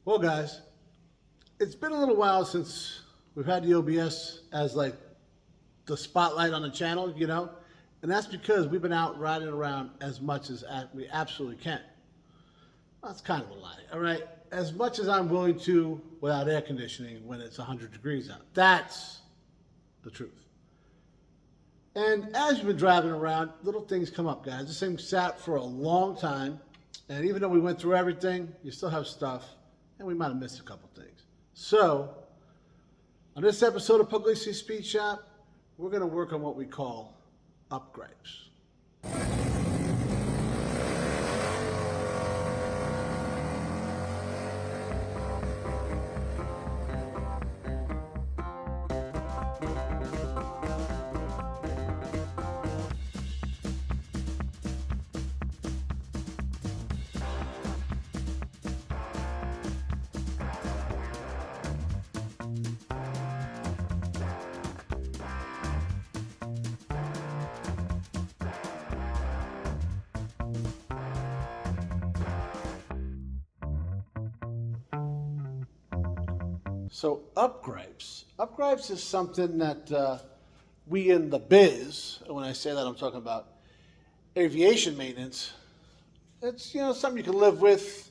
Well, guys, it's been a little while since we've had the OBS as like the spotlight on the channel, and that's because we've been out riding around as much as we absolutely can. That's kind of a lie, all right? As much as I'm willing to without air conditioning when it's 100 degrees out. That's the truth. And as you've been driving around, little things come up, guys. This thing sat for a long time, and even though we went through everything, you still have stuff, and we might have missed a couple things. So, on this episode of Pugliese Speed Shop, we're going to work on what we call upgrades. So upgrades is something that we in the biz, when I say that I'm talking about aviation maintenance, it's something you can live with.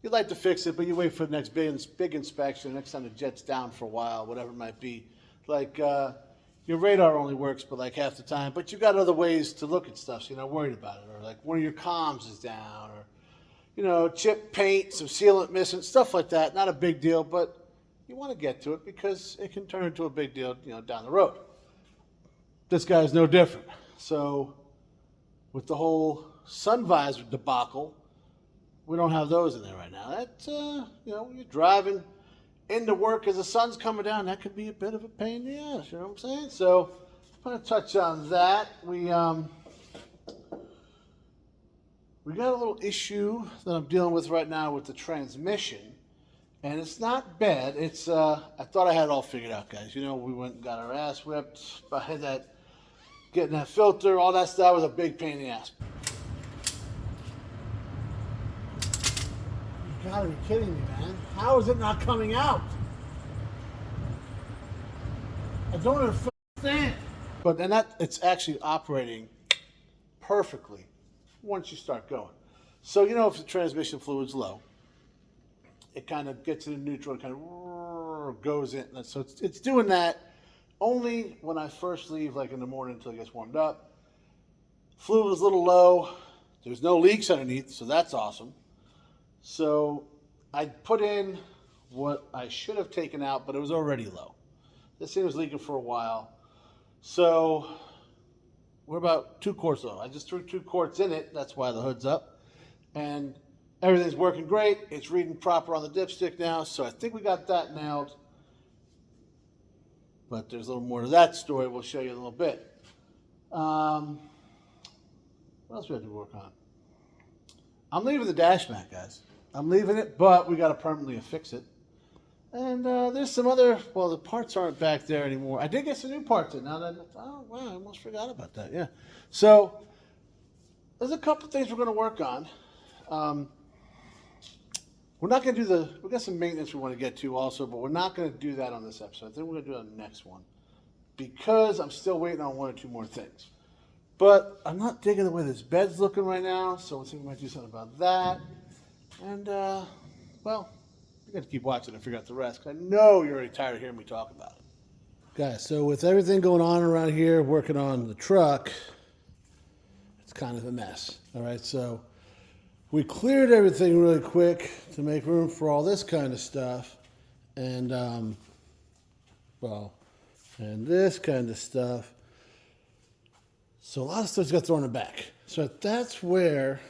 You like to fix it, but you wait for the next big inspection, next time the jet's down for a while, whatever it might be. Like your radar only works but like half the time, but you've got other ways to look at stuff so you're not worried about it. Or like one of your comms is down, or chip paint, some sealant missing, stuff like that. Not a big deal, but you want to get to it because it can turn into a big deal, down the road. This guy's no different. So with the whole sun visor debacle, we don't have those in there right now. That's, you're driving into work as the sun's coming down, that could be a bit of a pain in the ass, you know what I'm saying? So I'm going to touch on that. We got a little issue that I'm dealing with right now with the transmission. And it's not bad. It's I thought I had it all figured out, guys. We went and got our ass whipped by that, getting that filter, all that stuff was a big pain in the ass. You gotta be kidding me, man. How is it not coming out? I don't understand. But then it's actually operating perfectly once you start going. So if the transmission fluid's low, it kind of gets into neutral and kind of goes in. So it's doing that only when I first leave, like in the morning until it gets warmed up. Fluid is a little low. There's no leaks underneath, so that's awesome. So I put in what I should have taken out, but it was already low. This thing was leaking for a while. So we're about 2 quarts low. I just threw 2 quarts in it. That's why the hood's up. And everything's working great. It's reading proper on the dipstick now, so I think we got that nailed. But there's a little more to that story. We'll show you in a little bit. What else we have to work on? I'm leaving the dash mat, guys. I'm leaving it, but we got to permanently fix it. And there's some other, the parts aren't back there anymore. I did get some new parts in. Now that, oh, wow, I almost forgot about that, yeah. So there's a couple things we're going to work on. We're not going to do we got some maintenance we want to get to also, but we're not going to do that on this episode. I think we're going to do it on the next one because I'm still waiting on 1 or 2 more things. But I'm not digging the way this bed's looking right now, so I think we might do something about that. And, we got to keep watching and figure out the rest, because I know you're already tired of hearing me talk about it. Guys, so with everything going on around here, working on the truck, it's kind of a mess. All right, so we cleared everything really quick to make room for all this kind of stuff. And, and this kind of stuff. So a lot of stuff's got thrown in the back. So that's where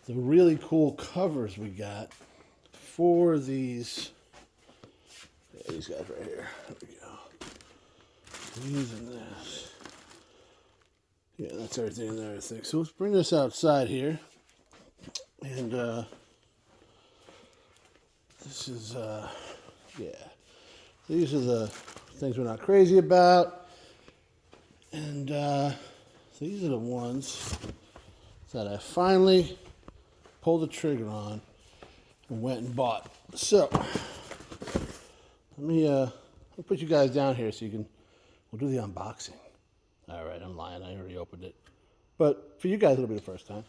the really cool covers we got for these guys right here. There we go. These and this. Yeah, that's everything in there, I think. So let's bring this outside here. And this is, these are the things we're not crazy about. And these are the ones that I finally pulled the trigger on. and went and bought. So let me put you guys down here so we'll do the unboxing. All right, I'm lying. I already opened it. But for you guys, it'll be the first time.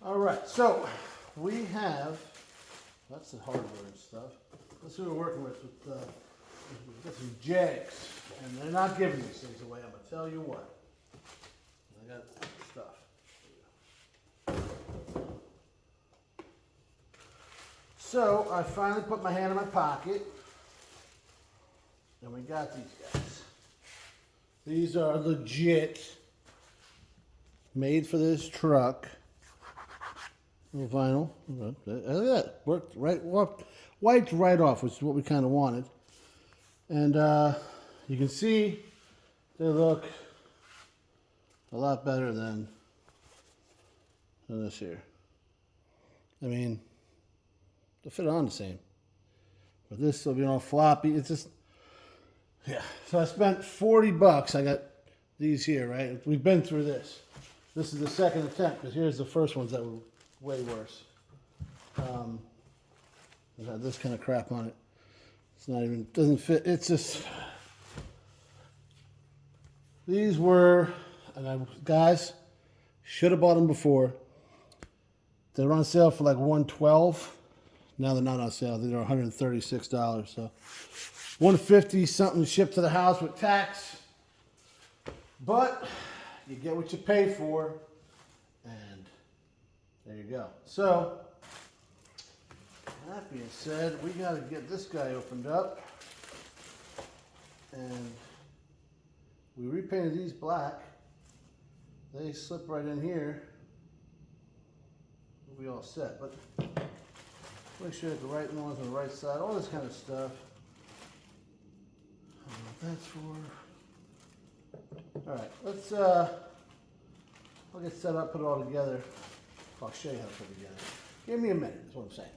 All right, so we have, that's the hardware and stuff. That's what we're working with we've got some jigs, and they're not giving these things away. I'm gonna tell you what. I got stuff. So I finally put my hand in my pocket, and we got these guys. These are legit, made for this truck. Little vinyl. Look at that. Worked right, wiped right off, which is what we kind of wanted. And you can see they look a lot better than this here. I mean, they'll fit on the same. But this will be all floppy. It's just, yeah. So I spent $40. I got these here, right? We've been through this. This is the second attempt, because here's the first ones that were way worse. It had this kind of crap on it. It's not even, doesn't fit. It's just, these were, and guys, should have bought them before. They were on sale for like $112. Now they're not on sale. They're $136. So $150 something shipped to the house with tax. But you get what you pay for, and there you go. So that being said, we got to get this guy opened up, and we repainted these black. They slip right in here. We'll be all set, but make sure that the right one's on the right side, all this kind of stuff. I don't know what that's for. All right, let's, I'll get set up, put it all together. I'll show you how to put it together. Give me a minute, that's what I'm saying.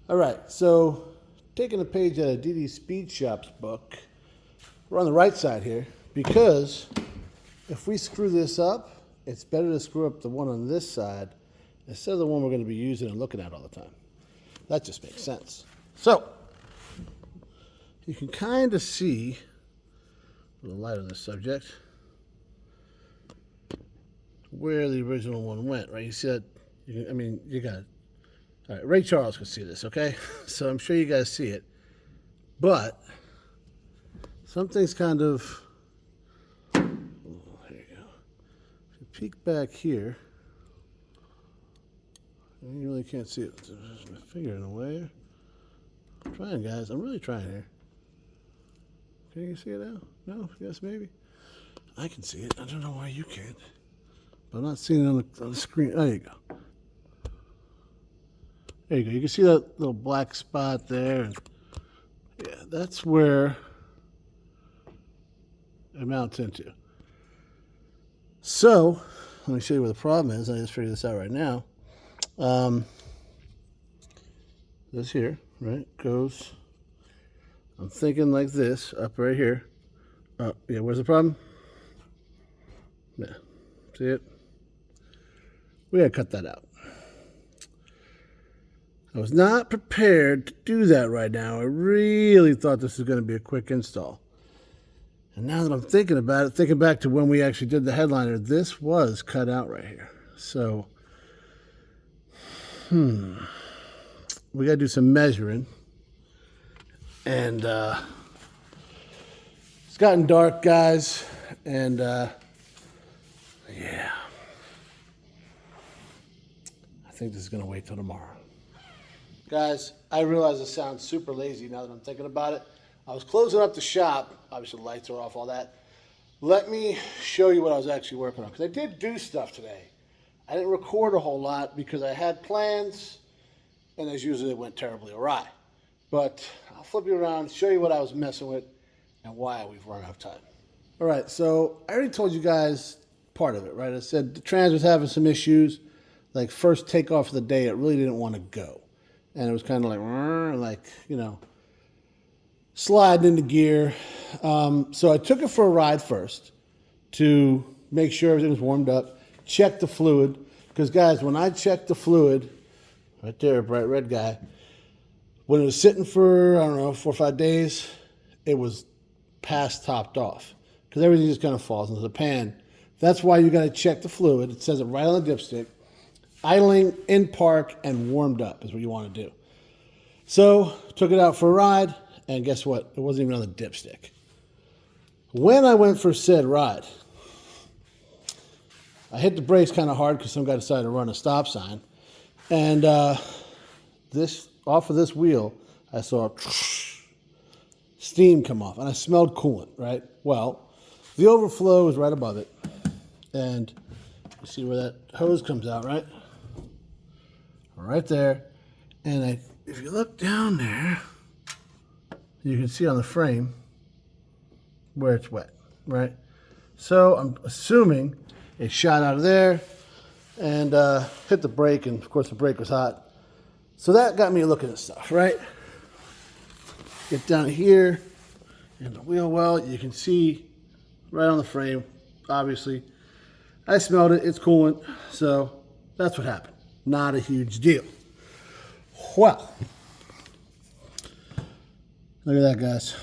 All right, so taking a page out of DD Speed Shop's book, we're on the right side here, because if we screw this up, it's better to screw up the one on this side instead of the one we're going to be using and looking at all the time. That just makes sense. So you can kind of see, a little light on this subject, where the original one went, right? You see that? You got it. All right, Ray Charles can see this, okay? So I'm sure you guys see it. But something's kind of, here you go. If you peek back here, you really can't see it. There's my finger in the way. I'm trying, guys. I'm really trying here. Can you see it now? No? Yes, maybe? I can see it. I don't know why you can't. But I'm not seeing it on the screen. There you go. There you go. You can see that little black spot there. Yeah, that's where it mounts into. So, let me show you where the problem is. I just figured this out right now. This here, right, goes, I'm thinking like this, up right here. Yeah, where's the problem? Yeah, see it? We gotta cut that out. I was not prepared to do that right now. I really thought this was gonna be a quick install. And now that I'm thinking about it, thinking back to when we actually did the headliner, this was cut out right here. So, we gotta do some measuring. And it's gotten dark, guys, and yeah. I think this is gonna wait till tomorrow. Guys, I realize it sounds super lazy now that I'm thinking about it. I was closing up the shop. Obviously the lights are off, all that. Let me show you what I was actually working on, because I did do stuff today. I didn't record a whole lot because I had plans, and as usual, it went terribly awry. But I'll flip you around, show you what I was messing with, and why we've run out of time. All right, so I already told you guys part of it, right? I said the trans was having some issues. Like first takeoff of the day, it really didn't want to go. And it was kind of like, you know, sliding into gear. So I took it for a ride first to make sure everything was warmed up, check the fluid. Because guys, when I checked the fluid, right there, a bright red guy. When it was sitting for, I don't know, 4 or 5 days, it was past topped off because everything just kind of falls into the pan. That's why you got to check the fluid. It says it right on the dipstick. Idling in park and warmed up is what you want to do. So, took it out for a ride, and guess what? It wasn't even on the dipstick. When I went for said ride, I hit the brakes kind of hard because some guy decided to run a stop sign. And this off of this wheel, I saw steam come off, and I smelled coolant, right? Well, the overflow is right above it. And you see where that hose comes out, right? Right there. And if you look down there, you can see on the frame where it's wet, right? So I'm assuming it shot out of there and hit the brake, and of course the brake was hot. So that got me looking at stuff, right? Get down here in the wheel well, you can see right on the frame, obviously. I smelled it, it's coolant, so that's what happened. Not a huge deal. Well, look at that, guys.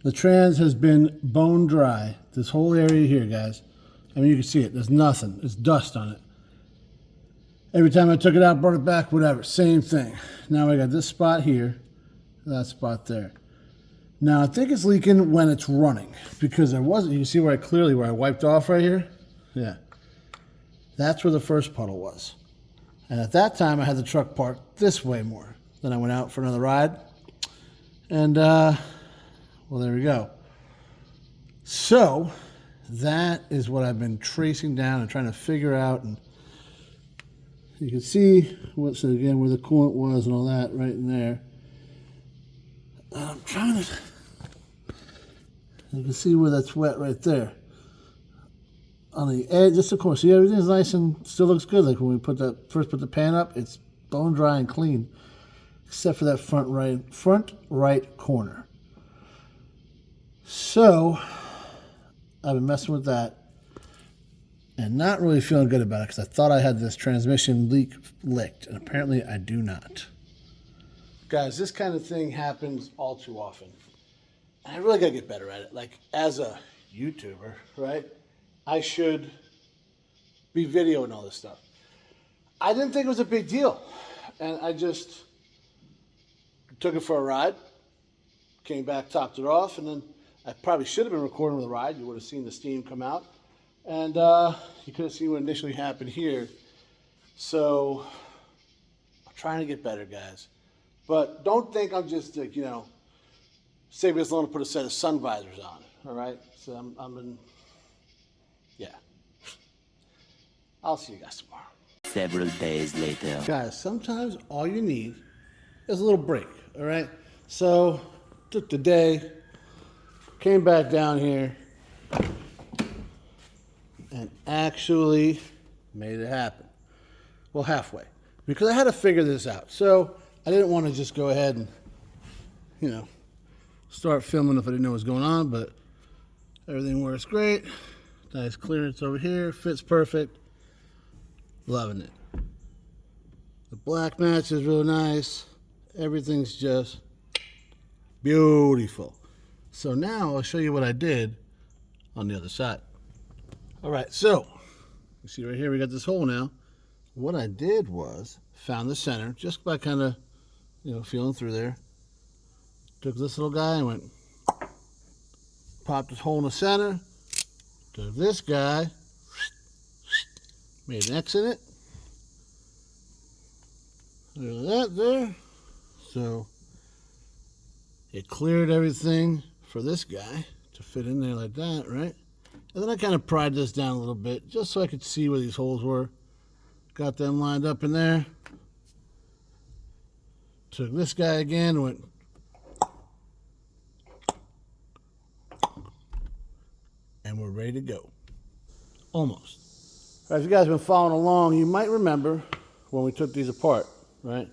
The trans has been bone dry. This whole area here, guys. I mean, you can see it. There's nothing. There's dust on it. Every time I took it out, brought it back, whatever. Same thing. Now I got this spot here, that spot there. Now, I think it's leaking when it's running because there wasn't. You can see where I wiped off right here? Yeah. That's where the first puddle was. And at that time, I had the truck parked this way more. Then I went out for another ride. And, well, there we go. So, that is what I've been tracing down and trying to figure out. And you can see, where the coolant was and all that right in there. I'm trying to, you can see where that's wet right there. On the edge, just of course, see, everything's nice and still looks good. Like when we first put the pan up, it's bone dry and clean, except for that front right corner. So, I've been messing with that and not really feeling good about it because I thought I had this transmission leak licked, and apparently I do not. Guys, this kind of thing happens all too often. And I really got to get better at it. Like, as a YouTuber, right, I should be videoing all this stuff. I didn't think it was a big deal. And I just took it for a ride, came back, topped it off, and then I probably should have been recording the ride. You would have seen the steam come out. And you could have seen what initially happened here. So, I'm trying to get better, guys. But don't think I'm just, like, you know, say because I want to put a set of sun visors on, all right? So yeah. I'll see you guys tomorrow. Several days later. Guys, sometimes all you need is a little break, all right? So, took the day, came back down here, and actually made it happen. Well, halfway. Because I had to figure this out. So, I didn't want to just go ahead and, you know, start filming if I didn't know what was going on, but everything works great. Nice clearance over here, fits perfect. Loving it. The black match is really nice. Everything's just beautiful. So now I'll show you what I did on the other side. All right, so you see right here we got this hole now. What I did was found the center just by kind of, you know, feeling through there. Took this little guy and went, popped this hole in the center. Took this guy, made an X in it. Look at that there. So it cleared everything for this guy to fit in there like that, right? And then I kind of pried this down a little bit just so I could see where these holes were. Got them lined up in there. Took this guy again and went, and we're ready to go. Almost. All right, if you guys have been following along, you might remember when we took these apart, right?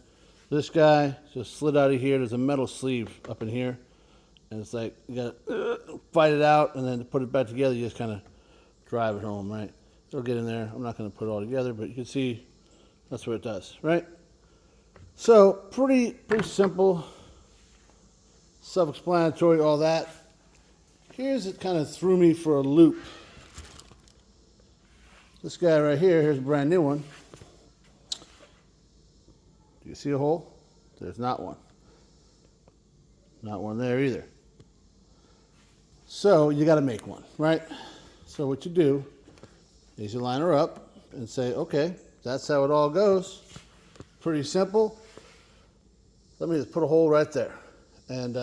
This guy just slid out of here. There's a metal sleeve up in here. And it's like, you gotta fight it out, and then to put it back together, you just kind of drive it home, right? It'll get in there. I'm not gonna put it all together, but you can see That's what it does, right? So pretty simple, self-explanatory, all that. Here's it kind of threw me for a loop. This guy right here, here's a brand new one. Do you see a hole? There's not one. Not one there either. So you got to make one, right? So what you do is you line her up and say, okay, that's how it all goes. Pretty simple. Let me just put a hole right there and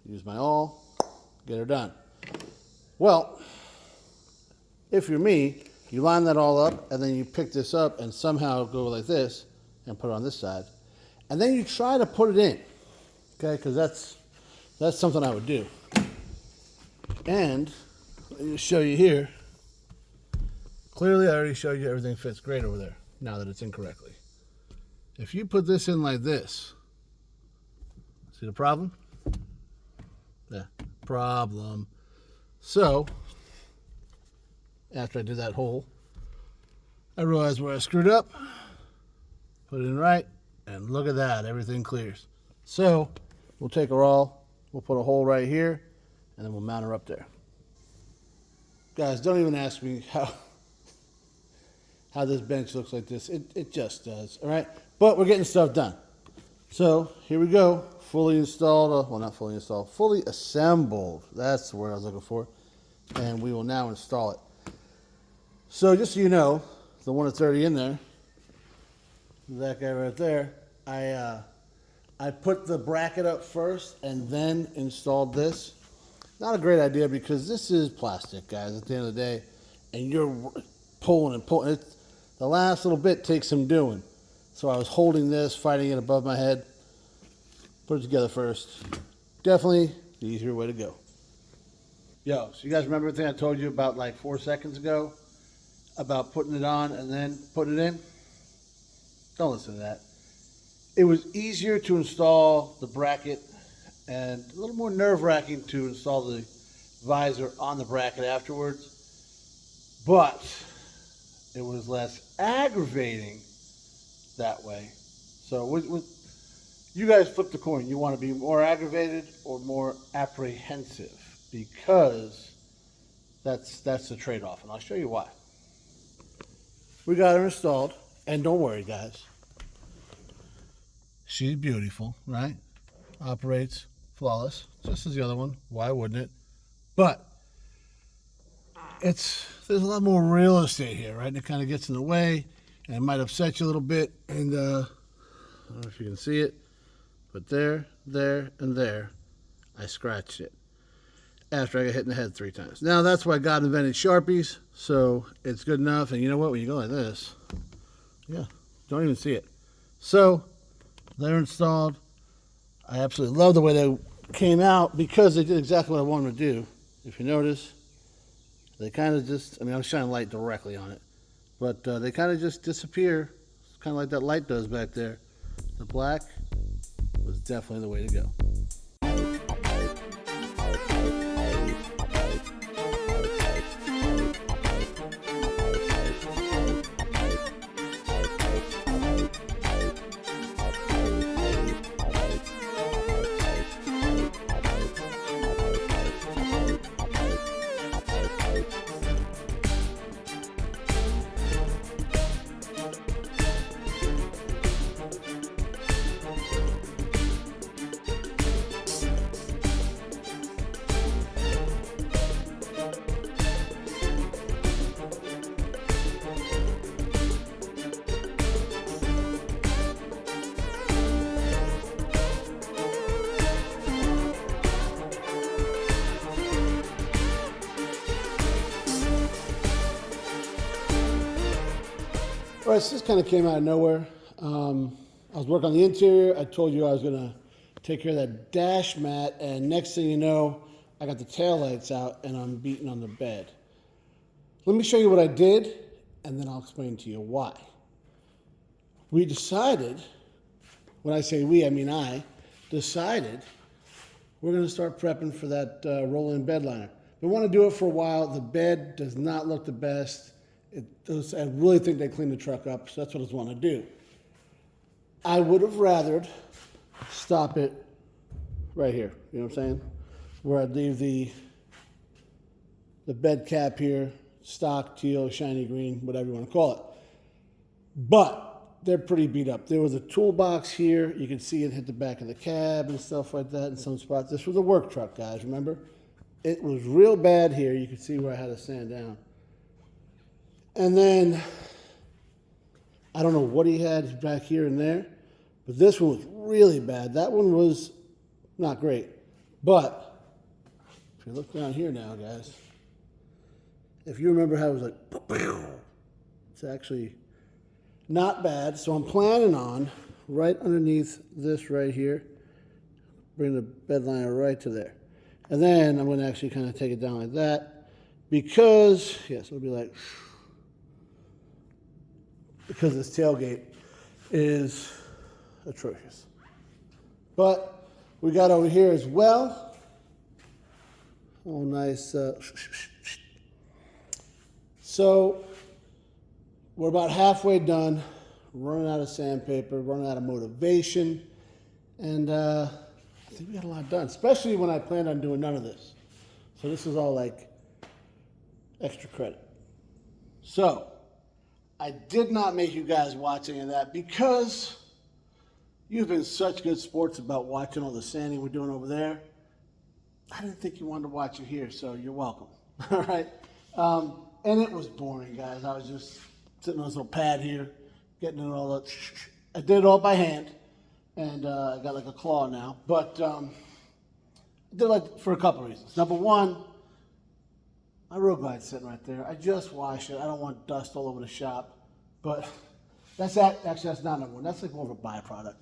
use my awl, get her done. Well, if you're me, you line that all up and then you pick this up and somehow go like this and put it on this side. And then you try to put it in, okay? Because that's something I would do. And let me show you here. Clearly, I already showed you everything fits great over there now that it's in correctly. If you put this in like this, see the problem? Yeah, problem. So, after I did that hole, I realized where I screwed up, put it in right, and look at that, everything clears. So, we'll take her all, we'll put a hole right here, and then we'll mount her up there. Guys, don't even ask me how this bench looks like this. It just does, all right? But we're getting stuff done. So, here we go, fully installed, well, not fully installed, fully assembled. That's the word I was looking for. And we will now install it. So, just so you know, the one that's already in there, that guy right there, I put the bracket up first and then installed this. Not a great idea because this is plastic, guys, at the end of the day. And you're pulling and pulling. The last little bit takes some doing. So I was holding this, fighting it above my head. Put it together first. Definitely the easier way to go. Yo, so you guys remember everything I told you about like 4 seconds ago? About putting it on and then putting it in? Don't listen to that. It was easier to install the bracket and a little more nerve-wracking to install the visor on the bracket afterwards. But it was less aggravating that way. So you guys flip the coin. You want to be more aggravated or more apprehensive, because that's the trade-off, and I'll show you why. We got her installed, and don't worry, guys. She's beautiful, right? Operates flawless, just as the other one. Why wouldn't it? But there's a lot more real estate here, right? And it kind of gets in the way, and it might upset you a little bit. And I don't know if you can see it, but there, and there, I scratched it after I got hit in the head 3 times. Now, that's why God invented Sharpies, so it's good enough. And you know what? When you go like this, yeah, don't even see it. So, they're installed. I absolutely love the way they came out because they did exactly what I wanted to do. If you notice, they kind of just, I mean, I'm shining light directly on it, but they kind of just disappear. It's kind of like that light does back there. The black was definitely the way to go. All right, so this kind of came out of nowhere. I was working on the interior. I told you I was going to take care of that dash mat, and next thing you know, I got the taillights out and I'm beating on the bed. Let me show you what I did, and then I'll explain to you why. We decided, when I say we, I mean I, decided we're going to start prepping for that roll-in bed liner. We want to do it for a while. The bed does not look the best. I really think they cleaned the truck up, so that's what I was wanting to do. I would have rathered stop it right here, you know what I'm saying? Where I'd leave the bed cap here, stock, teal, shiny green, whatever you want to call it. But they're pretty beat up. There was a toolbox here. You can see it hit the back of the cab and stuff like that in some spots. This was a work truck, guys, remember? It was real bad here. You can see where I had to sand down. And then, I don't know what he had back here and there, but this one was really bad. That one was not great. But, if you look down here now, guys, if you remember how it was like, it's actually not bad. So I'm planning on, right underneath this right here, bring the bed liner right to there. And then I'm going to actually kind of take it down like that because, yes, it'll be like, because this tailgate is atrocious. But we got over here as well. Oh, nice. So we're about halfway done, running out of sandpaper, running out of motivation, and I think we got a lot done, especially when I planned on doing none of this. So this is all like extra credit. So I did not make you guys watch any of that because you've been such good sports about watching all the sanding we're doing over there. I didn't think you wanted to watch it here, so you're welcome. All right? And it was boring, guys. I was just sitting on this little pad here, getting it all up. I did it all by hand, and I got like a claw now. But I did it for a couple of reasons. Number one, my road glide's sitting right there. I just washed it. I don't want dust all over the shop. But that's not number one. That's like more of a byproduct.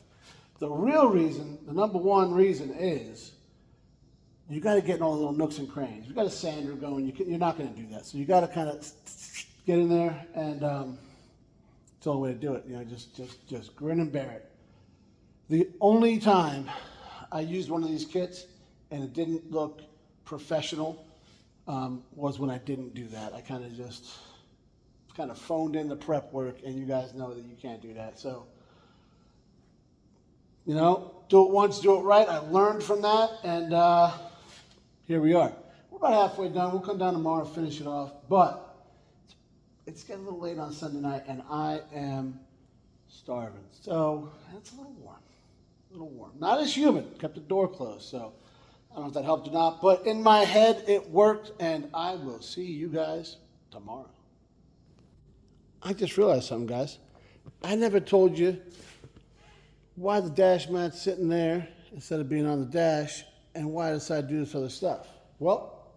The real reason, the number one reason is you got to get in all the little nooks and crannies. You got a sander going. You're not going to do that. So you got to kind of get in there, and it's the only way to do it. You know, just grin and bear it. The only time I used one of these kits and it didn't look professional was when I didn't do that. I kind of phoned in the prep work, and you guys know that you can't do that. So, you know, do it once, do it right. I learned from that, and here we are. We're about halfway done. We'll come down tomorrow and finish it off. But it's getting a little late on Sunday night, and I am starving. So it's a little warm. A little warm. Not as humid. Kept the door closed, so I don't know if that helped or not. But in my head, it worked, and I will see you guys tomorrow. I just realized something, guys. I never told you why the dash mat's sitting there instead of being on the dash, and why I decided to do this other stuff. Well,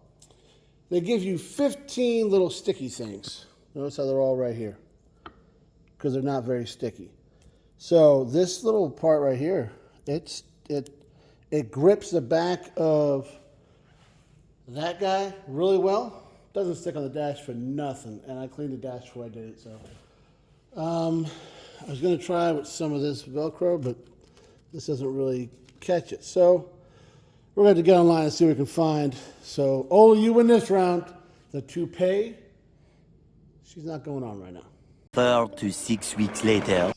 they give you 15 little sticky things. Notice how they're all right here, because they're not very sticky. So this little part right here, it grips the back of that guy really well. Doesn't stick on the dash for nothing, and I cleaned the dash before I did it. So I was going to try with some of this Velcro, but this doesn't really catch it. So we're going to get online and see what we can find. So, you win this round. The toupee, she's not going on right now. 4 to 6 weeks later.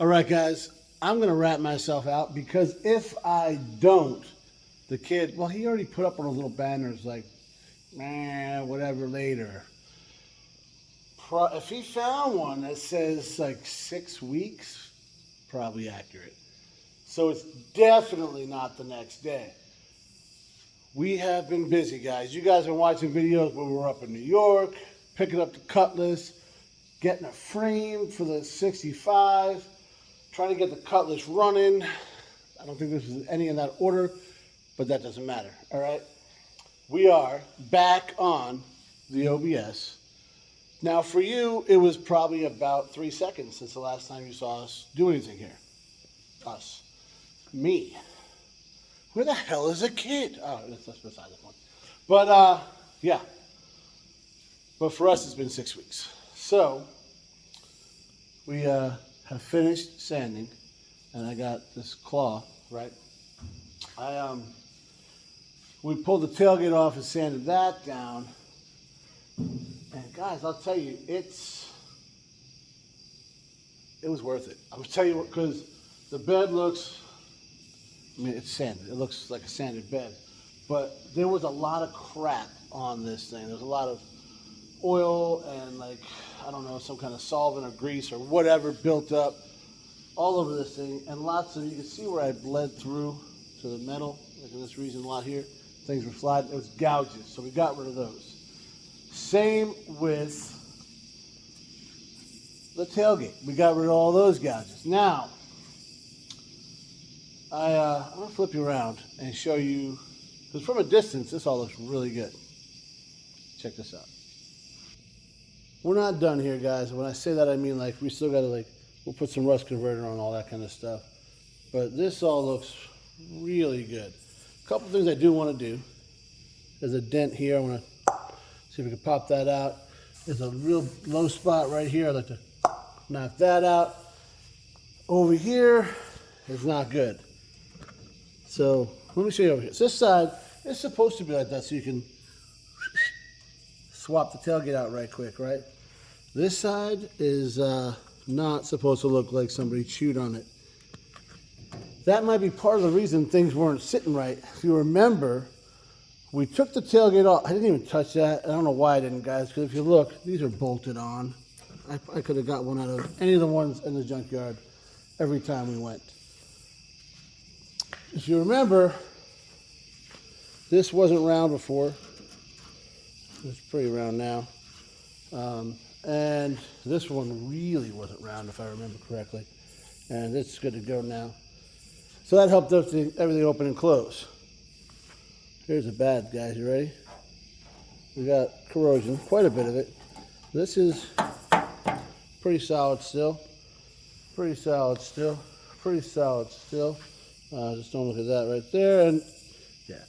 All right, guys, I'm going to wrap myself out, because if I don't, the kid, well, he already put up on those little banners like, whatever later. If he found one that says like 6 weeks, probably accurate. So it's definitely not the next day. We have been busy, guys. You guys have been watching videos where we were up in New York, picking up the Cutlass, getting a frame for the 65, trying to get the Cutlass running. I don't think this is any in that order, but that doesn't matter, all right? We are back on the OBS. Now, for you, it was probably about 3 seconds since the last time you saw us do anything here. Us. Me. Where the hell is a kid? Oh, that's beside the point. But, yeah. But for us, it's been 6 weeks. So, we have finished sanding, and I got this claw, right? We pulled the tailgate off and sanded that down. And guys, I'll tell you, it was worth it. I will tell you, because the bed looks, I mean, it's sanded. It looks like a sanded bed. But there was a lot of crap on this thing. There's a lot of oil and, like, I don't know, some kind of solvent or grease or whatever built up all over this thing. And lots of, you can see where I bled through to the metal, like in this region a lot here. Things were sliding. It was gouges, so we got rid of those. Same with the tailgate. We got rid of all those gouges. Now, I'm going to flip you around and show you, because from a distance, this all looks really good. Check this out. We're not done here, guys. When I say that, I mean, like, we still got to, like, we'll put some rust converter on, all that kind of stuff. But this all looks really good. A couple things I do want to do. There's a dent here. I want to see if we can pop that out. There's a real low spot right here. I'd like to knock that out. Over here is not good. So let me show you over here. So this side is supposed to be like that, so you can swap the tailgate out right quick, right? This side is not supposed to look like somebody chewed on it. That might be part of the reason things weren't sitting right. If you remember, we took the tailgate off. I didn't even touch that. I don't know why I didn't, guys, because if you look, these are bolted on. I could have got one out of any of the ones in the junkyard every time we went. If you remember, this wasn't round before. It's pretty round now. And this one really wasn't round, if I remember correctly. And it's good to go now. So that helped everything open and close. Here's the bad, guys. You ready? We got corrosion, quite a bit of it. This is pretty solid still. Pretty solid still. Pretty solid still. Just don't look at that right there. And yeah,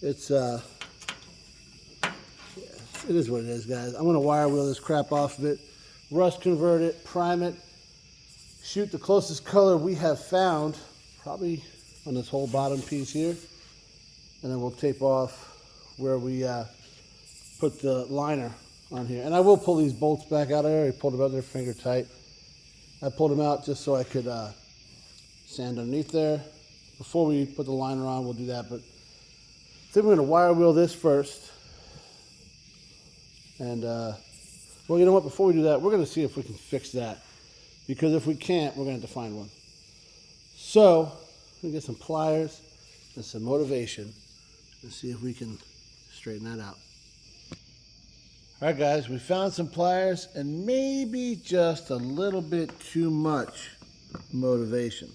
it's yeah, it is what it is, guys. I'm gonna wire wheel this crap off of it, rust convert it, prime it, shoot the closest color we have found, probably on this whole bottom piece here, and then we'll tape off where we put the liner on here. And I will pull these bolts back out. I already pulled them out. They're finger tight. I pulled them out just so I could sand underneath there. Before we put the liner on, we'll do that. But I think we're going to wire wheel this first. And, well, you know what? Before we do that, we're going to see if we can fix that. Because if we can't, we're going to have to find one. So, we get some pliers and some motivation and see if we can straighten that out. All right, guys, we found some pliers and maybe just a little bit too much motivation.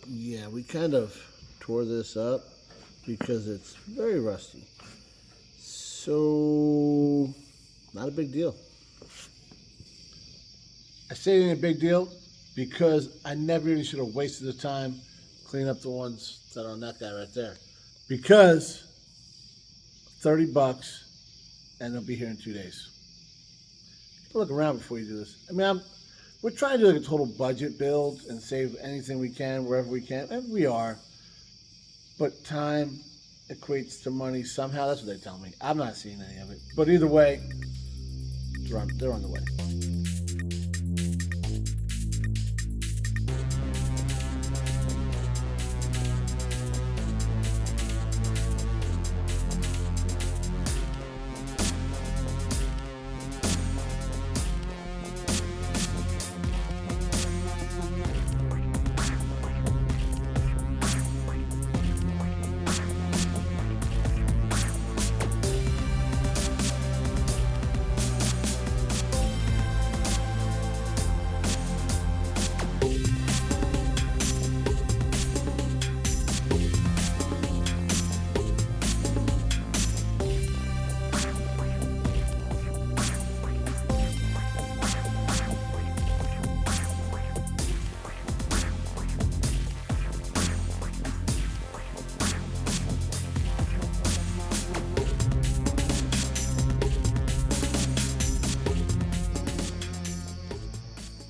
Yeah, we kind of tore this up because it's very rusty. So, not a big deal. I say it ain't a big deal because I never even should have wasted the time cleaning up the ones that are on that guy right there. Because $30 and they'll be here in 2 days. Look around before you do this. I mean, we're trying to do like a total budget build and save anything we can wherever we can, and we are. But time equates to money somehow. That's what they tell me. I'm not seeing any of it. But either way, they're on the way.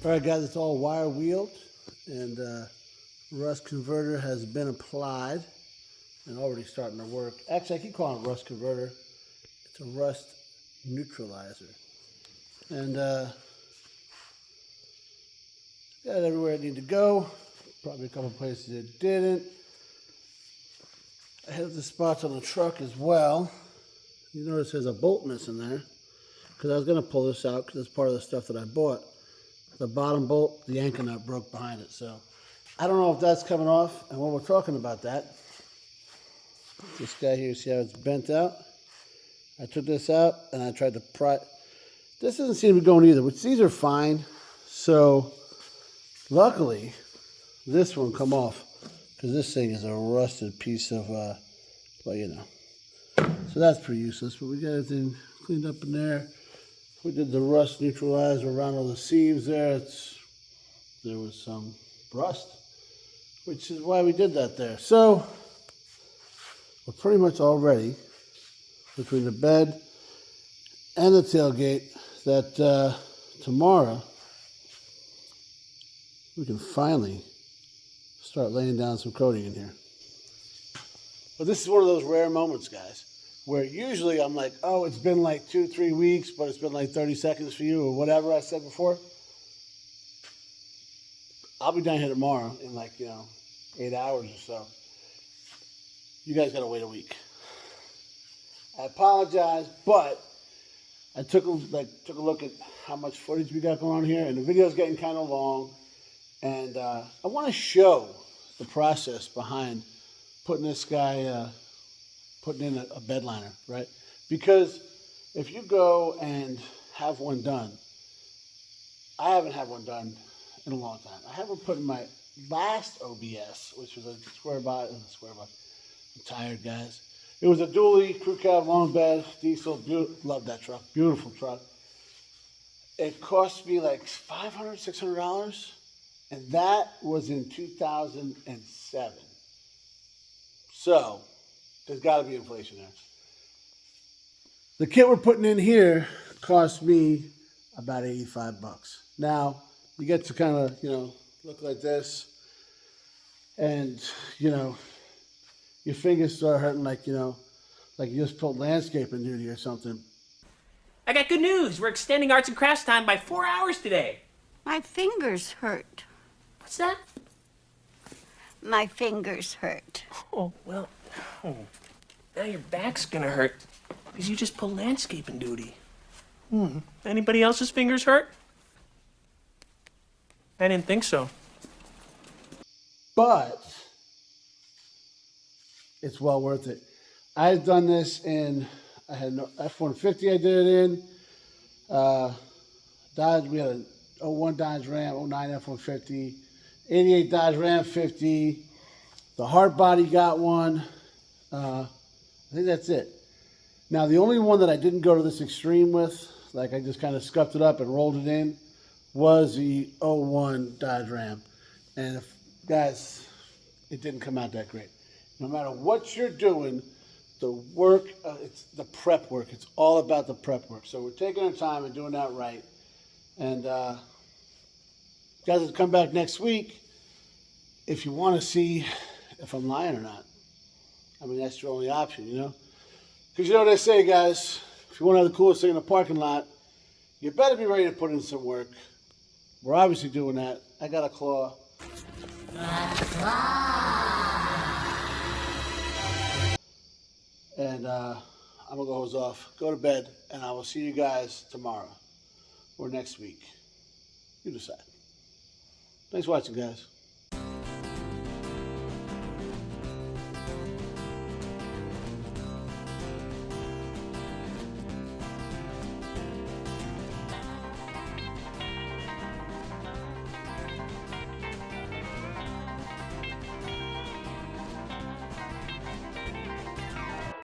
All right, guys, it's all wire wheeled, and rust converter has been applied and already starting to work. Actually, I keep calling it rust converter. It's a rust neutralizer. And got it everywhere it needed to go. Probably a couple places it didn't. I hit the spots on the truck as well. You notice there's a bolt missing there because I was going to pull this out because it's part of the stuff that I bought. The bottom bolt, the anchor nut broke behind it. So I don't know if that's coming off. And while we're talking about that, this guy here, see how it's bent out? I took this out and I tried to pry. This doesn't seem to be going either, which these are fine. So luckily, this one come off because this thing is a rusted piece of, well, you know. So that's pretty useless, but we got everything cleaned up in there. We did the rust neutralizer around all the seams there. There was some rust, which is why we did that there. So we're pretty much all ready between the bed and the tailgate that tomorrow we can finally start laying down some coating in here. But this is one of those rare moments, guys, where usually I'm like, oh, it's been like 2-3 weeks, but it's been like 30 seconds for you or whatever I said before. I'll be down here tomorrow in like, 8 hours or so. You guys got to wait a week. I apologize, but I took a look at how much footage we got going on here, and the video's getting kind of long. And I want to show the process behind putting this guy, putting in a bed liner, right? Because if you go and have one done, I haven't had one done in a long time. I had one put in my last OBS, which was a square body. I'm tired, guys. It was a dually crew cab long bed diesel. Love that truck. Beautiful truck. It cost me like $500, $600, and that was in 2007. So there's got to be inflation there. The kit we're putting in here cost me about $85. Now you get to kind of look like this, and your fingers start hurting like like you just pulled landscaping duty or something. I got good news. We're extending arts and crafts time by 4 hours today. My fingers hurt. What's that? My fingers hurt. Oh, well, now your back's gonna hurt because you just pulled landscaping duty. Anybody else's fingers hurt? I didn't think so. But it's well worth it. I've done this in, I had an F-150 I did it in. Dodge, we had an 01 Dodge Ram, 09 F-150, 88 Dodge Ram 50. The hard body got one. I think that's it. Now, the only one that I didn't go to this extreme with, like I just kind of scuffed it up and rolled it in, was the 01 Dodge Ram. And guys, it didn't come out that great. No matter what you're doing, the work, it's the prep work. It's all about the prep work. So we're taking our time and doing that right. And guys, will come back next week if you want to see if I'm lying or not. I mean, that's your only option, Because you know what they say, guys? If you want to have the coolest thing in the parking lot, you better be ready to put in some work. We're obviously doing that. I got a claw. And I'm going to go hose off, go to bed, and I will see you guys tomorrow or next week. You decide. Thanks for watching, guys.